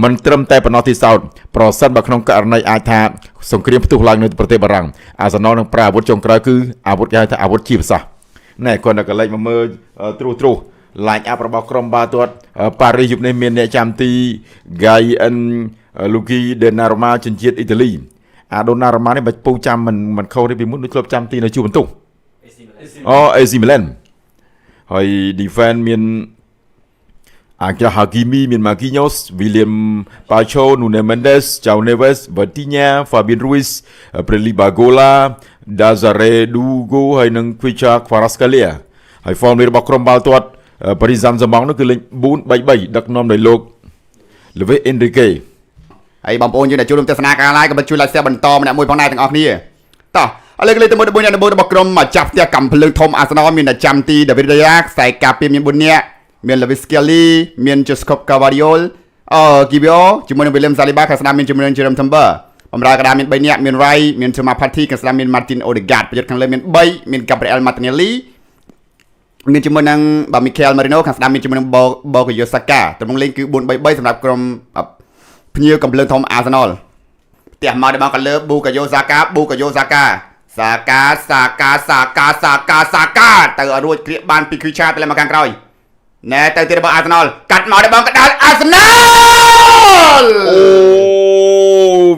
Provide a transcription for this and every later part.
មិនត្រឹមតែប៉ុណ្ណោះទេសោតប្រសិនបើក្នុងករណីអាចថាសង្គ្រាមផ្ទុះឡើងនៅប្រទេសបារាំងអាសនលនឹងប្រើអាវុធចុងក្រោយគឺអាវុធគេហៅថាអាវុធជាភាសាណែគាត់នៅកលេចមកមើលត្រួសឡាញអាប់របស់ក្រុមបាល់ទាត់ប៉ារីសយប់នេះមានអ្នកចាំទី Gaien Luigi Donnarumma ជនជាតិអ៊ីតាលីអា Donnarumma នេះបើពូចាំមិនខុសទេពីមុនដូចធ្លាប់ចាំទីនៅជួបបន្ទុះAC Milan ហើយ defense មានAngel Hakimi មាន Marquinhos William Pacho Nunes Mendes João Neves Vitinha Fabian Ruiz Preli Bagola Dazare Dugo ហើយនិង Kvicha Kvaratskhelia ហើយ form របស់ក្រុមបាល់ទាត់Paris Saint-Germain នោះគឺលេខ4-3-3ដឹកនាំដោយលោក Luis Enrique ហើយបងប្អូនយើងដែលចូលរួមទស្សនាការ live ក៏ជួយ like share បន្តម្នាក់មួយផងដែរទាំងអស់គ្នាតោះឥឡូវទៅមើល14អ្នករបស់ក្រុមចាប់ផ្ទះកំភ្លើងធំ Arsenal មានតែចាំទី David Raya ខ្សែការពារមាន4នាក់មាន Lewis Kelly មាន Joseph Cavariol Gibio ជាមួយនឹង William Saliba ខាងស្ដាំមានជាមួយនឹង Jerome Timber បម្រើកណ្ដាលមាន3នាក់មាន Rai មាន Thomas Partey ខាងស្ដាំមាន Martin Odegaard ប្រយុទ្ធខាងលើមាន3មាន Gabriel Martinelli មានជាមួយនឹង Mikel Merino ខាងស្ដាំមានជាមួយនឹង Bukayo Saka ទំនងលេងគឺ 4-3-3 សម្រាប់ក្រុមភ្ញៀវកំភ្លើងធំ Arsenal ផ្ទះមកដល់បងកលើ Bukayo Saka ទៅឲ្យរួចគ្រាកបានពី Kvicha ទៅលើមកខាងក្រោយណែទៅទីរបស់ Arsenal កាត់មកដល់បងកដាល់ Arsenal អូ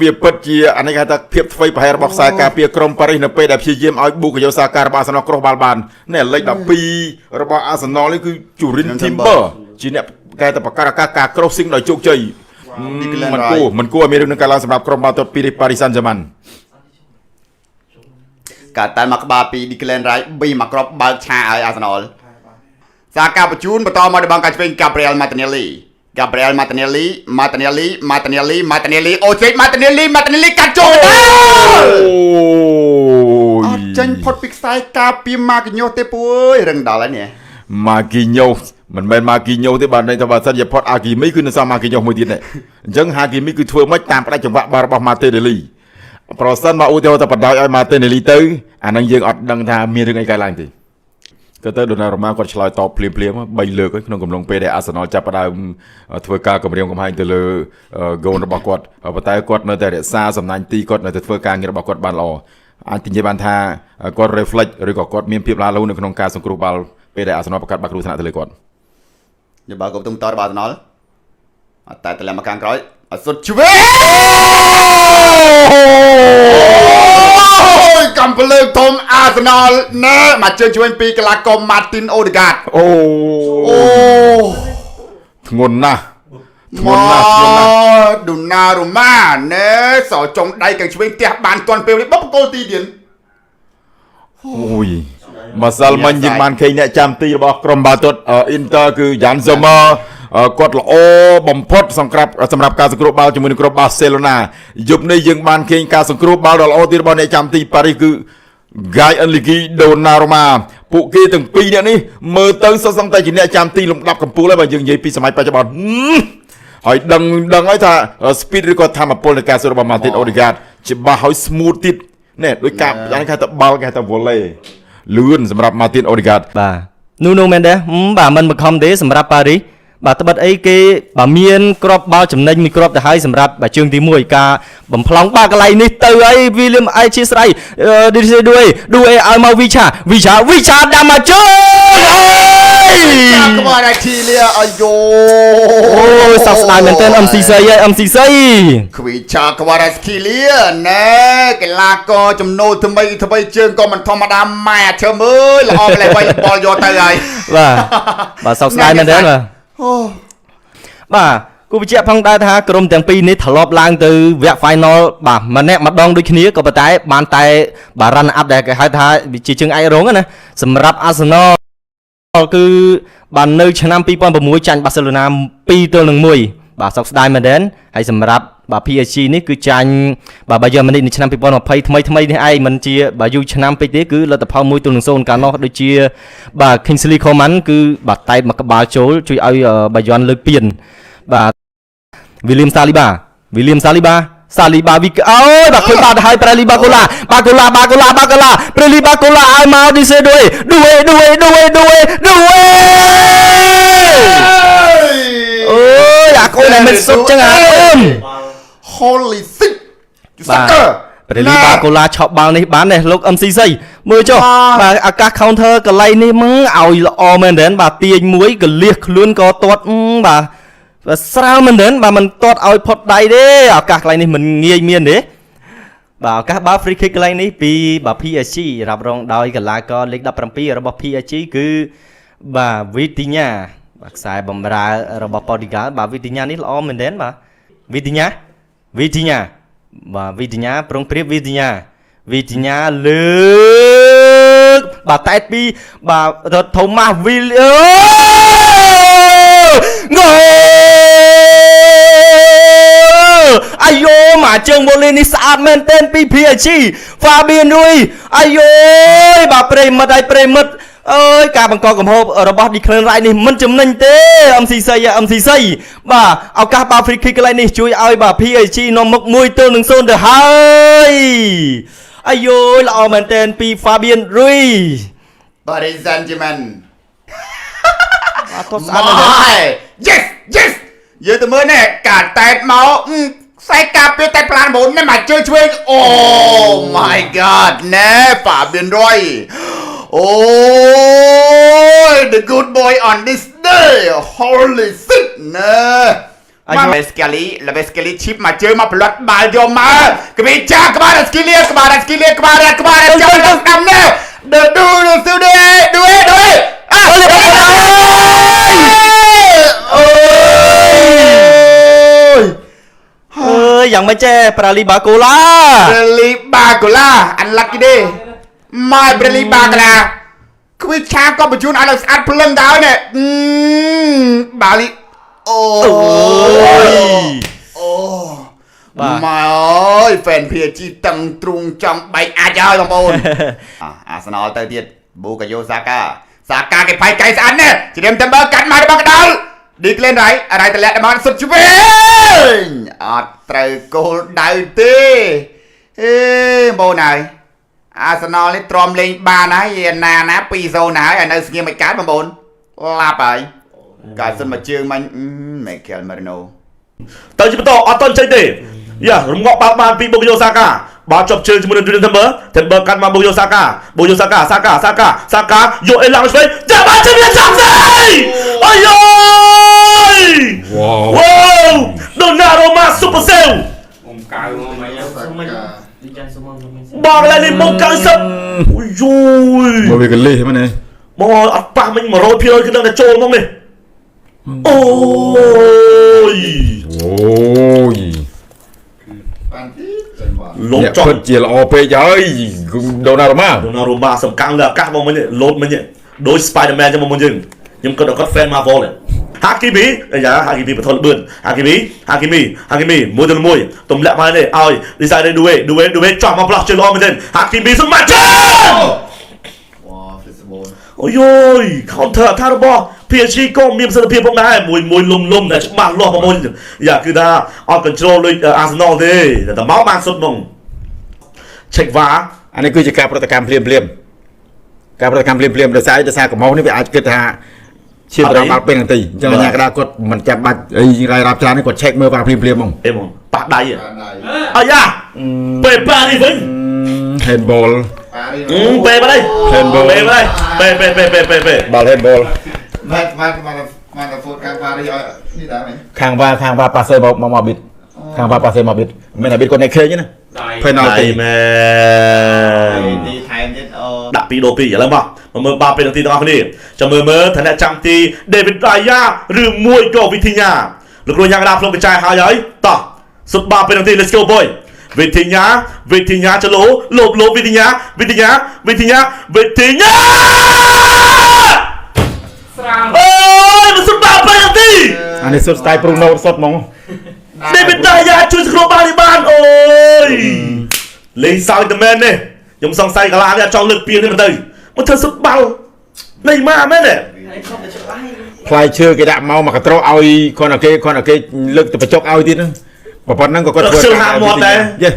វាពិតជាអានេះគេថាភាពថ្មីប្រហែលរបស់ខ្សែការពារក្រុមប៉ារីសនៅពេលដែលព្យាយាមឲ្យ Bukayo Saka របស់ Arsenal គ្រុសបាល់បានណែលេខ12របស់ Arsenal នេះគឺ Jurin Timber ជាអ្នកគេថាបង្កើតឱកាសការ crossing ដោយជោគជ័យមិនគួរមានរឿងនឹងកើតឡើងសម្រាប់ក្រុមបាល់ទាត់ពី Paris Saint-Germain កាត់តែមកក្បាលពី Declan Rice ប៊ីមកគ្រាប់បើកឆាឲ្យ Arsenal សាកាបញ្ជូនបន្តមកដល់បងកាឆ្វេង Gabriel Martinelli អូជិះ Martinelli កាត់ចូលអត់ចាញ់ផុតពីខ្សែការពារ Marquinhos ទេពូអើយរឹងដល់ហើយនេះ Marquinhos មិនមែន Marquinhos ទេបាទន័យថាបើសិនជាផុត Hakimi គឺនៅសល់ Marquinhos មួយទៀតដែរអញ្ចឹង Hakimi គឺធ្វើមិនតាមផ្ដាច់ចង្វាក់បាល់របស់ Martinelli ប្រសិនមកឧទាហរណ៍ថាបដ ாய் ឲ្យ Martinelli ទៅអានឹងយើងអត់ដឹងថាមានរឿងអីកើតឡើងទេក៏ទៅ Donnarumma គាត់ឆ្លើយតបភ្លាម3លើកក្នុងកំឡុងពេលដែល Arsenal ចាប់ផ្ដើមធ្វើការគម្រាមកំហែងទៅលើ goal របស់គាត់ប៉ុន្តែគាត់នៅតែរក្សាសំណាញ់ទីគាត់នៅតែធ្វើការងាររបស់គាត់បានល្អអាចនិយាយបានថាគាត់ reflect ឬក៏គាត់មានភាពរហ័សរហួននៅក្នុងការសង្គ្រោះបាល់ពេលដែល Arsenal ប្រកាសបាក់គ្រោះថ្នាក់ទៅលើគាត់យបាល់គ្រប់ទុំតរបស់ Arsenal អត់តែទៅឡើងមកខាងក្រោយអត់សុទ្ធឆ្វេងកំភ្លើងធំ Arsenal ណែមកជើងឆ្វេងពីកីឡាករ Martin Odegaard អូធ្ងន់ណាស់Donnarumma ណែសល់ចុងដៃខាងឆ្វេងផ្ទះបានទាន់ពេលនេះបបកលទីទៀតអូយម្សិលមិញយើងបានឃើញអ្នកចាំទីរបស់ក្រុមបាល់ទាត់ Inter គឺ Jan Sommer គាត់ល្អបំផុតសម្រាប់ការសង្គ្រោះបាល់ជាមួយនឹងក្រុម Barcelona យប់នេះយើងបានឃើញការសង្គ្រោះបាល់ដ៏ល្អទៀតរបស់អ្នកចាំទីប៉ារីសគឺ Gaien Luigi Donnarumma ពួកគេទាំងពីរនាក់នេះមើលទៅសុទ្ធសឹងតែជាអ្នកចាំទីលំដាប់កំពូលហើយបើយើងនិយាយពីសម័យបច្ចុប្បន្នហើយដឹងហើយថា speed ឬក៏ធម៌ពលនៃការសរុបរបស់ Martin Odegaard ច្បាស់ហើយ smooth ទៀតណែដោយការយ៉ាងគេថាបាល់គេថា volley លឿនសម្រាប់ Martin Odegaard បាទ Nuno Mendes បាទមិនបង្ខំទេសម្រាប់ប៉ារីសបាទត្បិតអីគេបាទមានគ្រាប់បាល់ចំណេញមួយគ្រាប់ទៅហើយសម្រាប់ជើងទី1ការបំផ្លង់បាល់កន្លែងនេះទៅអី William អីជាស្រ័យឌីឲ្យមក Vicha ដាំមកជើងអើយក្បាលអាធីលីអាយ៉ូអូយសោកស្ដាយមែនទែន MCC Kvicha Kvaratskhelia ណែកីឡាករចំណូលថ្មីជើងក៏មិនធម្មតាម៉ែអាឈើមើលល្អម្លេះវិញបលយកទៅហើយបាទសោកស្ដាយមែនទែនបាទគូបញ្ជាក់ផងដែរថាក្រុមទាំងពីរនេះធ្លាប់ឡើងទៅវគ្គ final បាទម្នាក់ម្ដងដូចគ្នាក៏ប៉ុន្តែបានតែបាទ run up ដែលគេហៅថាជាជើងឯករងណាសម្រាប់ Arsenal គឺបាននៅឆ្នាំ2006ចាញ់ Barcelona 2-1បាទសោកស្ដាយមែនទែនហើយសម្រាប់បាទ PSG នេះគឺចាញ់បាទ Bayern Munich នៅឆ្នាំ2020ថ្មីនេះឯងមិនជាបាទយូរឆ្នាំពេកទេគឺលទ្ធផល 1-0 កាលនោះដូចជាបាទ Kingsley Coman គឺបាទតែមកក្បាលចូលជួយឲ្យ Bayern លើកពានបាទ William Saliba វិកអូយបាទឃើញបាទហើយ Preli Bagola Preli Bagola ឲ្យមក DC ដួយអូយអាកូន ណែមិនសុទ្ធចឹងអាអូន Holy shit បាទ ពេលលីបាកូឡាឆប់បាល់នេះបានទេលោក MCC មើលចុះបាទឱកាស counter កន្លែងនេះឲ្យល្អមែនទែនបាទទាញមួយកលៀសខ្លួនក៏ទាត់បាទស្រាលមែនទែនបាទមិនទាត់ឲ្យផុតដៃទេឱកាសកន្លែងនេះមិនងាយមានទេបាទឱកាសបាល់ free kick កន្លែងនេះពីបាទ PSG រ៉ាប់រងដោយកីឡាករលេខ17របស់ PSG គឺបាទ Vitinha បាទខ្សែបម្រើរបស់ Portugal បាទ Vitinha នេះល្អមែនទែនបាទ Vitinha បាទ Vitinha ប្រុងព្រៀប Vitinha លើកបាទតែតពីបាទ Thomas Will ងូអាយូមកជើងវ៉ូលីនេះស្អាតមែនទែនពី PSG Fabian Ruiz អាយូបាទប្រិមិត្តអើយការបង្កកំហុសរបស់ Declan Rice នេះមិនចំណេញទេ MCC បាទឱកាសបាល់ free kick កន្លែងនេះជួយឲ្យបាទ PSG នាំមុខ1-0ទៅហើយអាយូល្អមែនទែនពី Fabian Ruiz Paris Saint-Germain អត់ស្អាតណាស់ Yes យើងទៅមើលនេះការតែតមកខ្សែការពារតែប្លាន9នេះមកជើឆ្វេង Oh my god ណែ Fabian Ruiz Oh the good boy on this day Holy shit ណែ Lescali chip មកជើមកផ្លត់បាល់យកមកក្បេចាក្បាលស្គីលៀក្បាលចាំដល់នេះ Do it យ៉ាងមិនចេះប្រាលីបាកូឡា unlucky day my Bradley Barcola គ្វីឆាក៏បញ្ជូនឲ្យស្អាតភ្លឹងដែរនេះបាលីអូបាទម៉ែអើយ fan PSG តឹងទ្រូងចង់បែកអាចហើយបងប្អូន អាសនលទៅទៀតប៊ូកាយ៉ូសាកាគេផៃកៃស្អាតណាស់ជ្រាមតែបើកាត់មករបស់កដាល់ Declan Rice រ៉ៃតលាក់ដល់សុទ្ធឆ្វេងអត់ត្រូវគោលដៅទេអេបងហើយអាសនលនេះទ្រាំលេងបានហើយណា 2-0 ហើយឲ្យនៅស្ងៀមមិនកើតបងប្អូនឡាប់ហើយកើតសិនមកជើងមិញ Mikel Merino ទៅជាបន្តអត់តន់ចេញទេយ៉ារងាប់បាល់បានពីបូកយ៉ូសាកាបាល់ជាប់ជើងជាមួយនឹង Timber កាត់មកបូកយ៉ូសាកាយកអេឡើងឆ្វេងចាប់បាល់ជំនាញចាប់ស្អីអាយវ៉ាវ Donnarumma super save បងឡើយនេះមុំ90អូយយ មកវាកលិះមែនទេ មកអត់ប៉ះមិញ 100% គឺដឹងតែចូលមកនេះអូយលោកចង់ជាល្អពេកហើយដូណារ៉ូម៉ា សំកាំងលើអាកាសមកមិញលោតមិញដូច Spider-Man ចឹងមកមុនយើងខ្ញុំគាត់ fan Marvel ហាគីមីហាគីមីបថលបឿនហាគីមីមួយទល់មួយទំលាក់មកនេះឲ្យ Desire ឌូវេចោះមកផ្លោះជើងល្អមែនទេហាគីមីសម្បត្តិជើងអូយ counter attack របស់ PSG ក៏មានប្រសិទ្ធភាពផងដែរមួយលំតែច្បាស់លាស់បងប្អូនយ៉ាគឺថាអត់ control ដូច Arsenal ទេតែមកបានសុទ្ធហ្មង check VAR អានេះគឺជាការប្រតិកម្មភ្លាមដោយសារកំហុសនេះវាអាចគិតថាឈាមរងបាល់ពេលនាទីអញ្ចឹងអាញាកដាគាត់មិនចាំបាច់អីរ៉ៃរ៉ាប់ច្រើននេះគាត់ check មើលបាល់ភ្លាមហ្មងប៉ះដៃអាយ៉ាពេលប៉ានេះវិញ handball ពេលមកđây handball ពេលបាល់ handball មកទៅហ្វូតខាងវ៉ារីឲ្យនេះដែរមែនខាងវ៉ាប៉ាសេមកប៊ីតខាងវ៉ាប៉ាសេមកប៊ីតមិនថាប៊ីតគាត់នៅខេញណា penalty មែន ទីថែមទៀតអូ ដាក់2-2ឥឡូវមកមើលបាល់ពេលនាទីទាំងអស់គ្នាចាំមើលឋានៈចាំទី David Raya ឬមួយក៏ Vitinha លោកគ្រូញ៉ាំកដាផ្លុំកញ្ចែហើយតោះសុទ្ធបាល់ពេលនាទី let's go boy Vitinha ចលោលោប Vitinha ស្រាមអូយមិនសុទ្ធបាល់ពេលនាទីអានេះសុទ្ធ style Bruno សុទ្ធហ្មង David Raya ជួយសង្គ្រោះបាល់នេះបានអូយលេងសើចតែមែនទេខ្ញុំសង្ស័យកន្លះនេះអត់ចង់លើកពីនេះទៅមកធ្វើសុទ្ធបាល់លេងមកមែនទេផ្លែឈើគេដាក់មកកត្រោឲ្យគាត់គេលើកទៅបញ្ចុកឲ្យទៀតហ្នឹងប៉ុណ្ណឹងក៏គាត់ធ្វើដែរយេ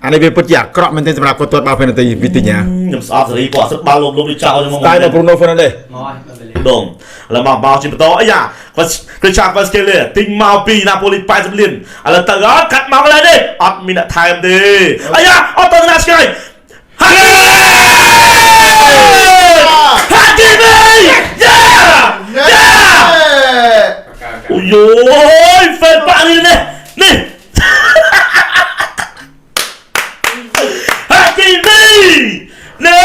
អានេះវាពិតជាអាក្រក់មែនទេសម្រាប់គាត់ទាត់បាល់ពេនទី Vitinha ខ្ញុំស្អប់សេរីគាត់សុទ្ធបាល់លោកដូចចោលហ្មង style Bruno Fernandes ម្ដងឥឡូវមកជាបន្តអាយ៉ាគ្រីស្តាវ៉ាស្កេលេទិញមកពីណាប៉ូលី80លានឥឡូវទៅអត់កាត់មកឡើយទេអត់មានអ្នកថែមទេអាយ៉ាអត់ទៅណាឆ្ងាយហាគីមីអូយហ្វេប៉ានេះនេះហាគីមីណែ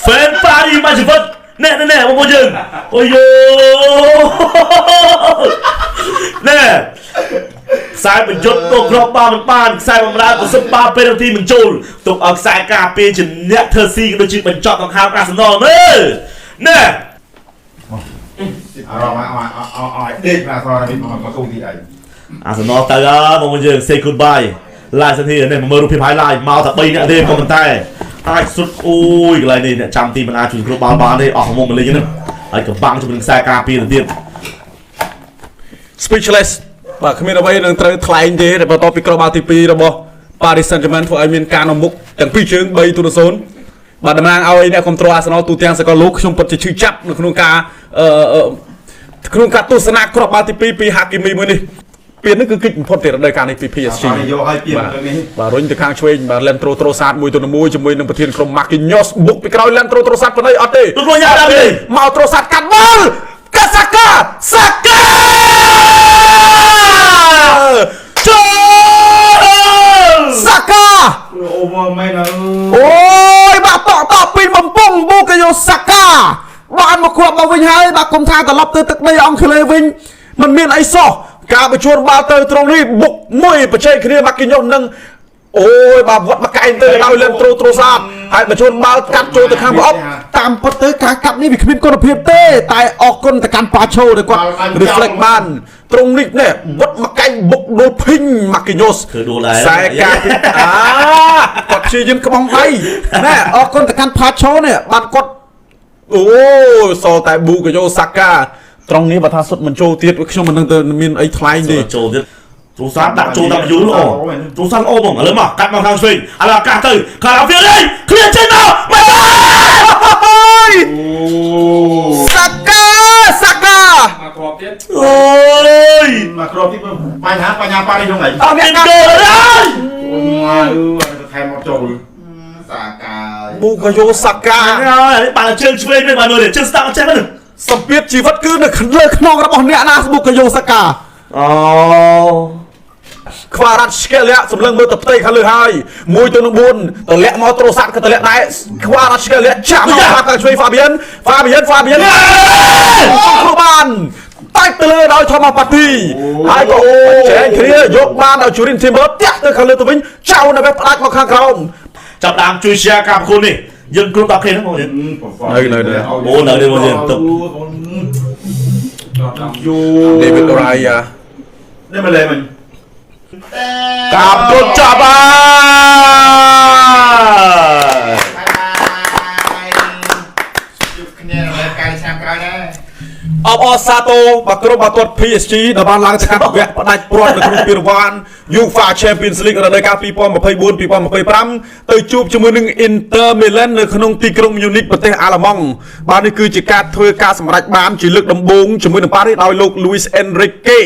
ហ្វេប៉ានេះមកជីវិតណែបងប្អូនយើងអូយណែខ្សែបញ្យុទ្ធទៅគ្រាប់បាមិនបានខ្សែបំរើប្រសិទ្ធបាពេលនាទីមិនចូលទុកឲ្យខ្សែការពារជាអ្នកធ្វើស៊ីក៏ដូចជាបញ្ចប់ដង្ហើមអាសនលមើលណែអារម្មណ៍ឲ្យដេកមកអត់មកគូទីឯងអាសនលទៅបងប្អូនយើង say goodbye ឡាយសិននេះមើលរូបភាព highlight មកតែ3នាក់ទេក៏ប៉ុន្តែអាចសុទ្ធអូយកន្លែងនេះអ្នកចាំទីមិនអាចជួយគ្រប់បានទេអស់មុំមកលេងហ្នឹងហើយកំបាំងជាមួយនឹងខ្សែការពារទៅទៀត speechless បាទគ្មានអ្វីនឹងត្រូវថ្លែងទេតែបន្ទាប់ពីក្រុមបាល់ទី2របស់ Paris Saint-Germain ធ្វើឲ្យមានការនាំមុខទាំងពីរជើង3-0 បាទតំណាងឲ្យអ្នកគ្រប់គ្រង Arsenal ទូទាំងសកលលោកខ្ញុំពិតជាឈឺចាប់នៅក្នុងការទស្សនាក្រុមបាល់ទី2ពី Hakimi មួយនេះពីនេះគឺគិតបំផុតពីរដូវកាលនេះពី PSG យកឲ្យពីនេះបាទរុញទៅខាងឆ្វេងបាទ Leandro Trossard 1-1ជាមួយនឹងប្រធានក្រុម Marquinhos បុកពីក្រោយ Leandro Trossard ប៉ុណ្ណេះអត់ទេលោកញ៉ាំដល់ទេមក Trossard កាត់បាល់កាសាកាចូលសាកាអូវមែនអូយបាទតពីបំពង់បូកាយ៉ូសាកាបានមកគ្រាប់មកវិញហើយបាទគុំថាត្រឡប់ទៅទឹកដីអង់គ្លេសវិញមិនមានអីសោះការបញ្ជូនបាល់ទៅត្រង់នេះបុកមួយបច្ចេកគ្នាម៉ាគីញ៉ូសនឹងអូយបាទវត្តមកកែងទៅឲ្យលេនត្រូសាតហើយបញ្ជូនបាល់កាត់ចូលទៅខាងប្រអប់តាមពិតទៅការកាត់នេះវាគ្មានគុណភាពទេតែអរគុណទៅកាន់ប៉ាឆូដែលគាត់ reflect បានត្រង់នេះនេះវត្តមកកែងបុកដូលភីងម៉ាគីញ៉ូសខ្សែការពីគាត់ព្យាយាមក្បង់ដៃណែអរគុណទៅកាន់ប៉ាឆូនេះបានគាត់អូសល់តែប៊ូកាយ៉ូសាកាត្រង់នេះបើថាសុទ្ធមិនចូលទៀតខ្ញុំមិនដឹងទៅមានអីថ្លែងទេចូលទៀតទូសាដាក់ចូលតាមយូរល្អទូសាល្អបងឥឡូវមកកាត់មកខាងឆ្វេងឥឡូវអាកាសទៅខាងវានេះឃ្លៀនចេញមកមកសាកាមកគ្រាប់ទៀតអូយមកគ្រាប់ទៀតបញ្ហាប៉ារីក្នុងไหนអត់មានគោលហើយទៅថែមមកចូលសាកាប៊ូកាយ៉ូសាកាហើយបានជើងឆ្វេងមិនបានមើលជើងស្ដាំចេះហ្នឹងសម្ពាធជីវិតគឺនៅលើខ្នងរបស់អ្នកណាប៊ូកាយ៉ូសាកាអូខ្វារ៉ាត់ស្កេលៈសម្លឹងមើលទៅផ្ទៃខាងលើហើយ1-4តម្លាក់មកត្រូសាត់ក៏តម្លាក់ដែរខ្វារ៉ាត់ស្កេលៈចាប់មកខាងឆ្វេងហ្វាប៊ីយនបានតែទៅលើដោយថូម៉ាស់ប៉ាទីហើយក៏ចែកគ្នាយកបានដល់ជូរិនធីមើផ្ទះទៅខាងលើទៅវិញចៅនៅវេផ្ដាច់មកខាងក្រោមចាប់ដើមជួយ share ការប្រគល់នេះយើងគ្រប់10 k ហ្នឹងបងនៅអូនៅនេះបងយើងទឹកយូ David Raya នេះមកលេងមិនកាប់កូនចាប់ហើយជួបគ្នានៅកាយឆ្នាំក្រោយដែរអបអរសាទរបាទក្រុមបាល់ទាត់ PSG ដែលបានឡើងទៅកាន់វគ្គផ្ដាច់ព្រាត់នៅក្នុងពានរង្វាន់ UEFA Champions League រដូវកាល 2024-2025 ទៅជួបជាមួយនឹង Inter Milan នៅក្នុងទីក្រុង Munich ប្រទេសអាល្លឺម៉ង់បាទនេះគឺជាការធ្វើការសម្រេចបានជាលើកដំបូងជាមួយនឹងប៉ារីសដោយលោក Luis Enrique